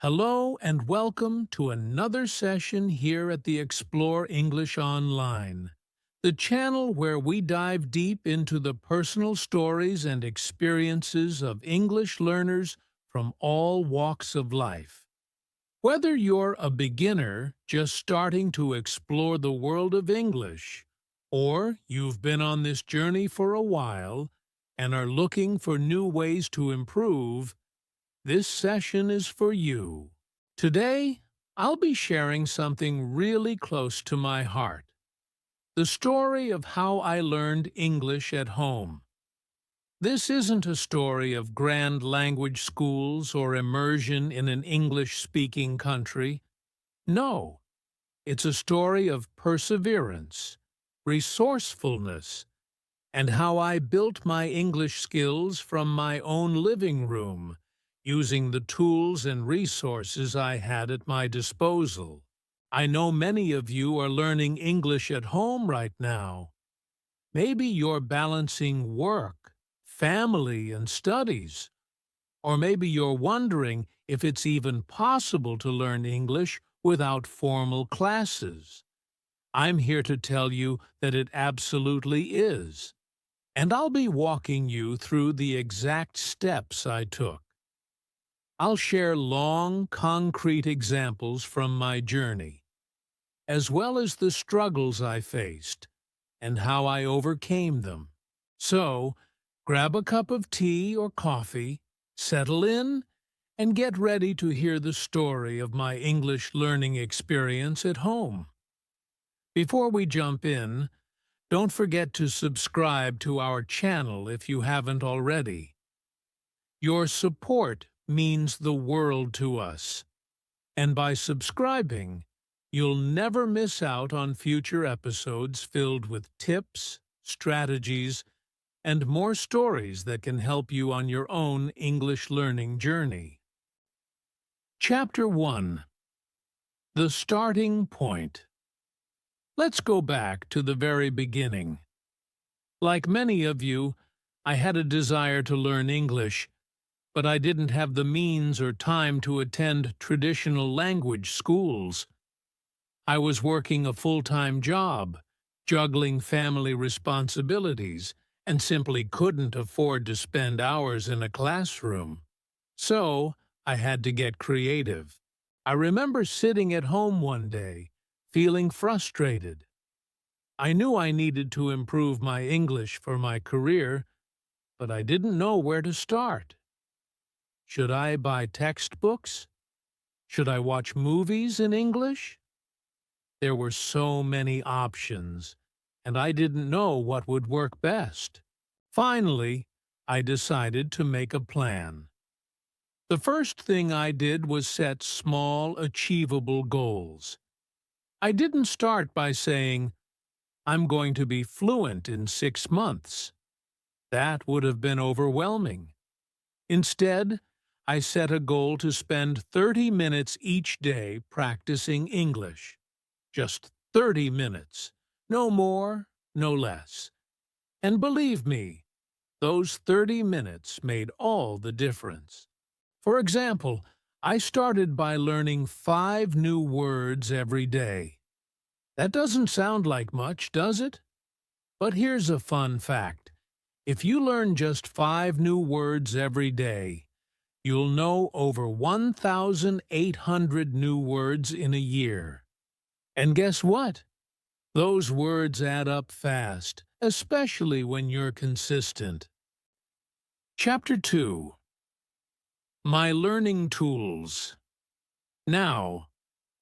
Hello and welcome to another session here at the Explore English Online, the channel where we dive deep into the personal stories and experiences of English learners from all walks of life. Whether you're a beginner just starting to explore the world of English, or you've been on this journey for a while and are looking for new ways to improve, this session is for you. Today, I'll be sharing something really close to my heart. The story of how I learned English at home. This isn't a story of grand language schools or immersion in an English-speaking country. No, it's a story of perseverance, resourcefulness, and how I built my English skills from my own living room, using the tools and resources I had at my disposal. I know many of you are learning English at home right now. Maybe you're balancing work, family, and studies. Or maybe you're wondering if it's even possible to learn English without formal classes. I'm here to tell you that it absolutely is. And I'll be walking you through the exact steps I took. I'll share long, concrete examples from my journey, as well as the struggles I faced and how I overcame them. So, grab a cup of tea or coffee, settle in, and get ready to hear the story of my English learning experience at home. Before we jump in, don't forget to subscribe to our channel if you haven't already. Your support means the world to us, and by subscribing, you'll never miss out on future episodes filled with tips, strategies, and more stories that can help you on your own English learning journey. Chapter 1. The Starting Point. Let's go back to the very beginning. Like many of you, I had a desire to learn English, but I didn't have the means or time to attend traditional language schools. I was working a full-time job, juggling family responsibilities, and simply couldn't afford to spend hours in a classroom. So, I had to get creative. I remember sitting at home one day, feeling frustrated. I knew I needed to improve my English for my career, but I didn't know where to start. Should I buy textbooks? Should I watch movies in English? There were so many options, and I didn't know what would work best. Finally, I decided to make a plan. The first thing I did was set small, achievable goals. I didn't start by saying, "I'm going to be fluent in 6 months." That would have been overwhelming. Instead, I set a goal to spend 30 minutes each day practicing English. Just 30 minutes. No more, no less. And believe me, those 30 minutes made all the difference. For example, I started by learning 5 new words every day. That doesn't sound like much, does it? But here's a fun fact. If you learn just 5 new words every day, you'll know over 1,800 new words in a year. And guess what? Those words add up fast, especially when you're consistent. Chapter 2. My Learning Tools. Now,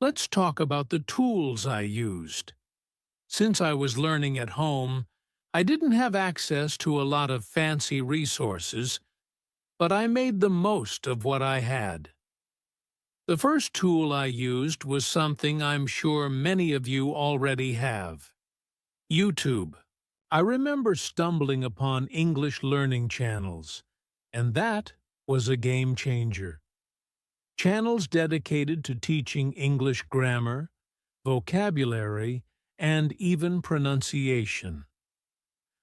let's talk about the tools I used. Since I was learning at home, I didn't have access to a lot of fancy resources, but I made the most of what I had. The first tool I used was something I'm sure many of you already have: YouTube. I remember stumbling upon English learning channels, and that was a game changer. Channels dedicated to teaching English grammar, vocabulary, and even pronunciation.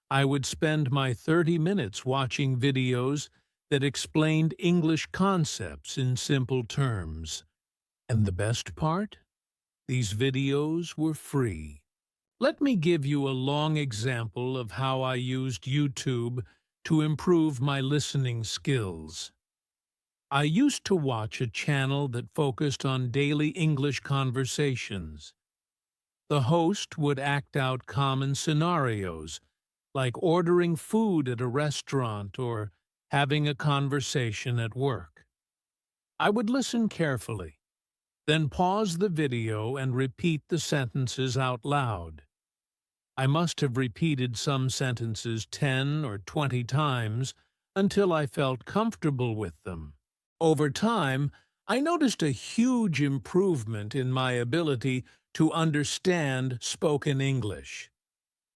I would spend my 30 minutes watching videos that explained English concepts in simple terms. And the best part? These videos were free. Let me give you a long example of how I used YouTube to improve my listening skills. I used to watch a channel that focused on daily English conversations. The host would act out common scenarios, like ordering food at a restaurant or having a conversation at work. I would listen carefully, then pause the video and repeat the sentences out loud. I must have repeated some sentences 10 or 20 times until I felt comfortable with them. Over time, I noticed a huge improvement in my ability to understand spoken English.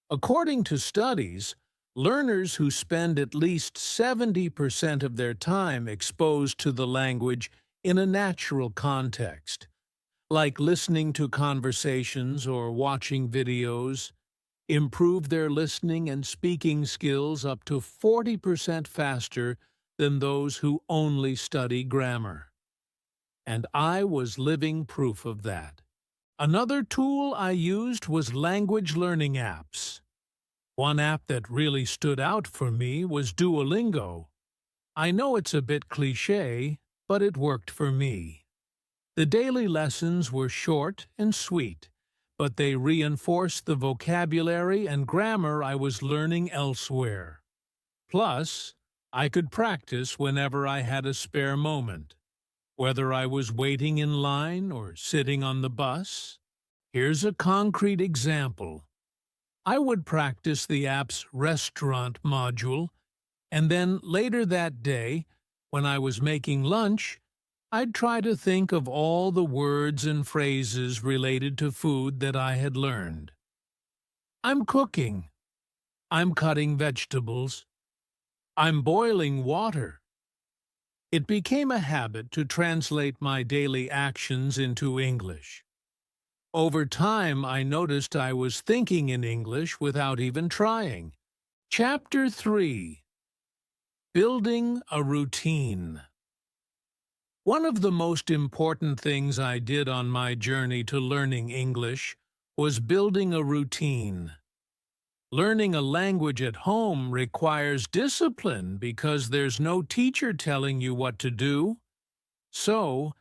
According to studies, learners who spend at least 70% of their time exposed to the language in a natural context, like listening to conversations or watching videos, improve their listening and speaking skills up to 40% faster than those who only study grammar. And I was living proof of that. Another tool I used was language learning apps. One app that really stood out for me was Duolingo. I know it's a bit cliché, but it worked for me. The daily lessons were short and sweet, but they reinforced the vocabulary and grammar I was learning elsewhere. Plus, I could practice whenever I had a spare moment, whether I was waiting in line or sitting on the bus. Here's a concrete example. I would practice the app's restaurant module, and then later that day, when I was making lunch, I'd try to think of all the words and phrases related to food that I had learned. I'm cooking. I'm cutting vegetables. I'm boiling water. It became a habit to translate my daily actions into English. Over time, I noticed I was thinking in English without even trying. Chapter 3. Building a Routine. One of the most important things I did on my journey to learning English was building a routine. Learning a language at home requires discipline because there's no teacher telling you what to do. So,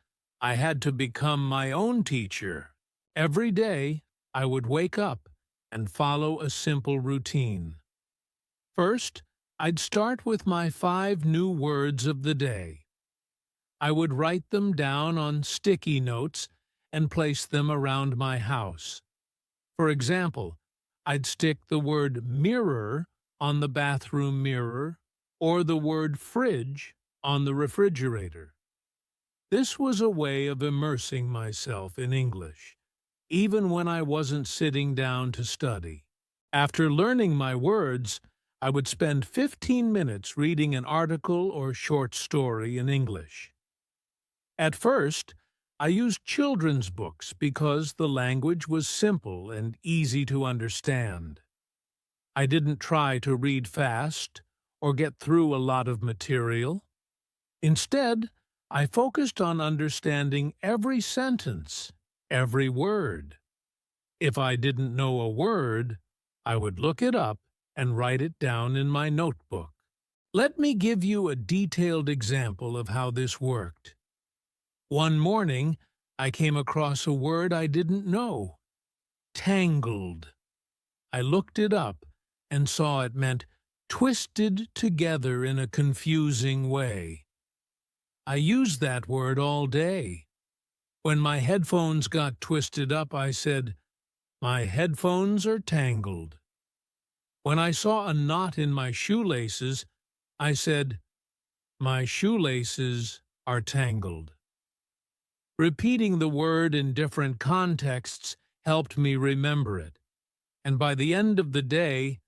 I had to become my own teacher. Every day, I would wake up and follow a simple routine. First, I'd start with my 5 new words of the day. I would write them down on sticky notes and place them around my house. For example, I'd stick the word mirror on the bathroom mirror or the word fridge on the refrigerator. This was a way of immersing myself in English, even when I wasn't sitting down to study. After learning my words, I would spend 15 minutes reading an article or short story in English. At first, I used children's books because the language was simple and easy to understand. I didn't try to read fast or get through a lot of material. Instead, I focused on understanding every sentence, every word. If I didn't know a word, I would look it up and write it down in my notebook. Let me give you a detailed example of how this worked. One morning, I came across a word I didn't know. Tangled. I looked it up and saw it meant twisted together in a confusing way. I used that word all day. When my headphones got twisted up, I said, "My headphones are tangled." When I saw a knot in my shoelaces, I said, "My shoelaces are tangled." Repeating the word in different contexts helped me remember it, and by the end of the day,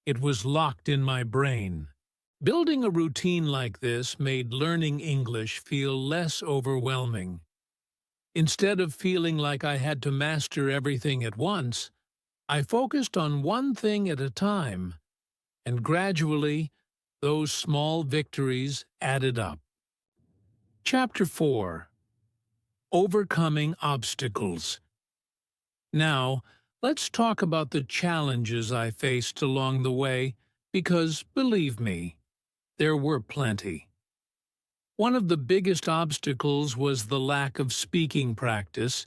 it was locked in my brain. Building a routine like this made learning English feel less overwhelming. Instead of feeling like I had to master everything at once, I focused on one thing at a time, and gradually, Those small victories added up. Chapter 4. Overcoming Obstacles. Now, let's talk about the challenges I faced along the way, because, believe me, there were plenty. One of the biggest obstacles was the lack of speaking practice.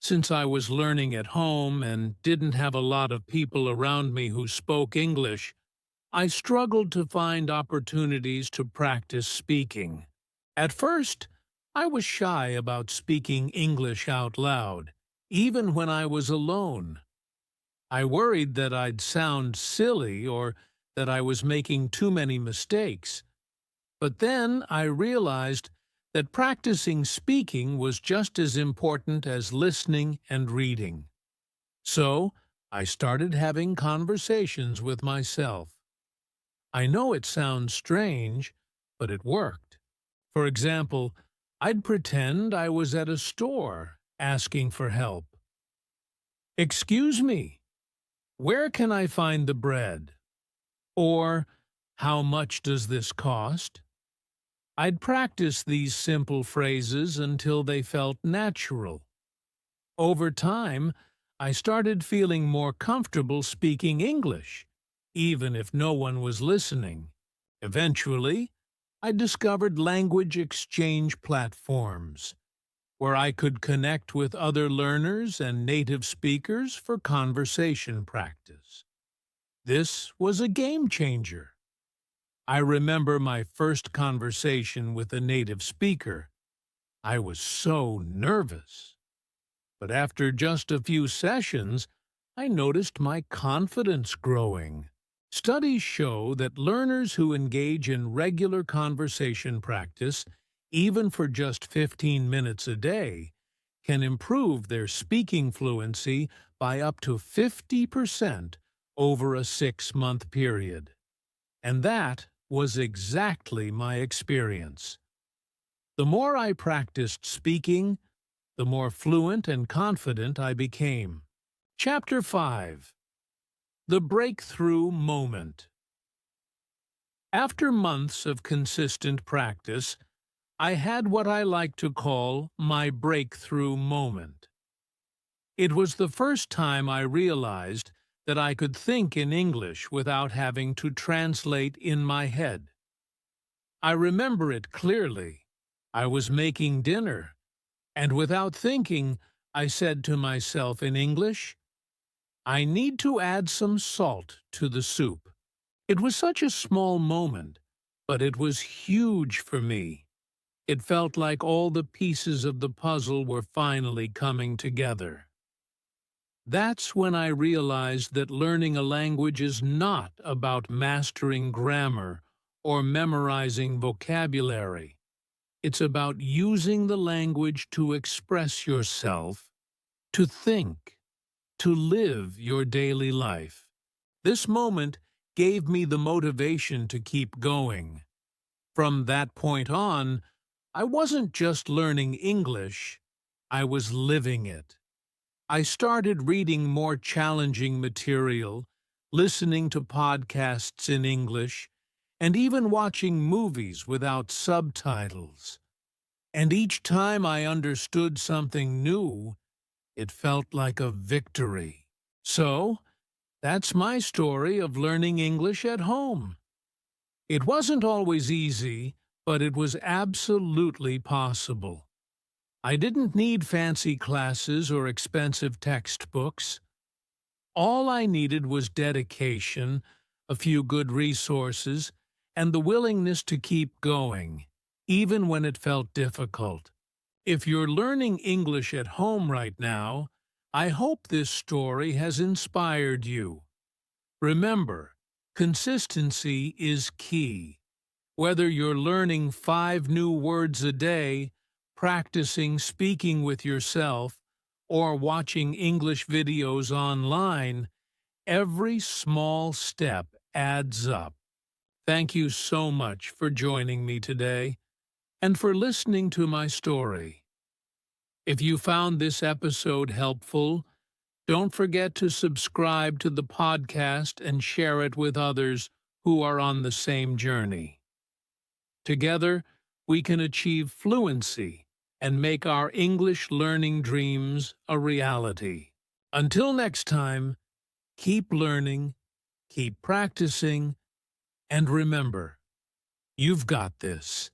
Since I was learning at home and didn't have a lot of people around me who spoke English, I struggled to find opportunities to practice speaking. At first, I was shy about speaking English out loud, even when I was alone. I worried that I'd sound silly or that I was making too many mistakes. But then I realized that practicing speaking was just as important as listening and reading. So, I started having conversations with myself. I know it sounds strange, but it worked. For example, I'd pretend I was at a store asking for help. "Excuse me, where can I find the bread?" Or, "How much does this cost?" I'd practice these simple phrases until they felt natural. Over time, I started feeling more comfortable speaking English, even if no one was listening. Eventually, I discovered language exchange platforms, where I could connect with other learners and native speakers for conversation practice. This was a game changer. I remember my first conversation with a native speaker. I was so nervous. But after just a few sessions, I noticed my confidence growing. Studies show that learners who engage in regular conversation practice, even for just 15 minutes a day, can improve their speaking fluency by up to 50% over a 6-month period. And that was exactly my experience. The more I practiced speaking, the more fluent and confident I became. Chapter 5. The Breakthrough Moment. After months of consistent practice, I had what I like to call my breakthrough moment. It was the first time I realized that I could think in English without having to translate in my head. I remember it clearly. I was making dinner, and without thinking, I said to myself in English, "I need to add some salt to the soup." It was such a small moment, but it was huge for me. It felt like all the pieces of the puzzle were finally coming together. That's when I realized that learning a language is not about mastering grammar or memorizing vocabulary. It's about using the language to express yourself, to think, to live your daily life. This moment gave me the motivation to keep going. From that point on, I wasn't just learning English, I was living it. I started reading more challenging material, listening to podcasts in English, and even watching movies without subtitles. And each time I understood something new, it felt like a victory. So, that's my story of learning English at home. It wasn't always easy, but it was absolutely possible. I didn't need fancy classes or expensive textbooks. All I needed was dedication, a few good resources, and the willingness to keep going, even when it felt difficult. If you're learning English at home right now, I hope this story has inspired you. Remember, consistency is key. Whether you're learning 5 new words a day, practicing speaking with yourself, or watching English videos online, every small step adds up. Thank you so much for joining me today and for listening to my story. If you found this episode helpful, don't forget to subscribe to the podcast and share it with others who are on the same journey. Together, we can achieve fluency and make our English learning dreams a reality. Until next time, keep learning, keep practicing, and remember, you've got this.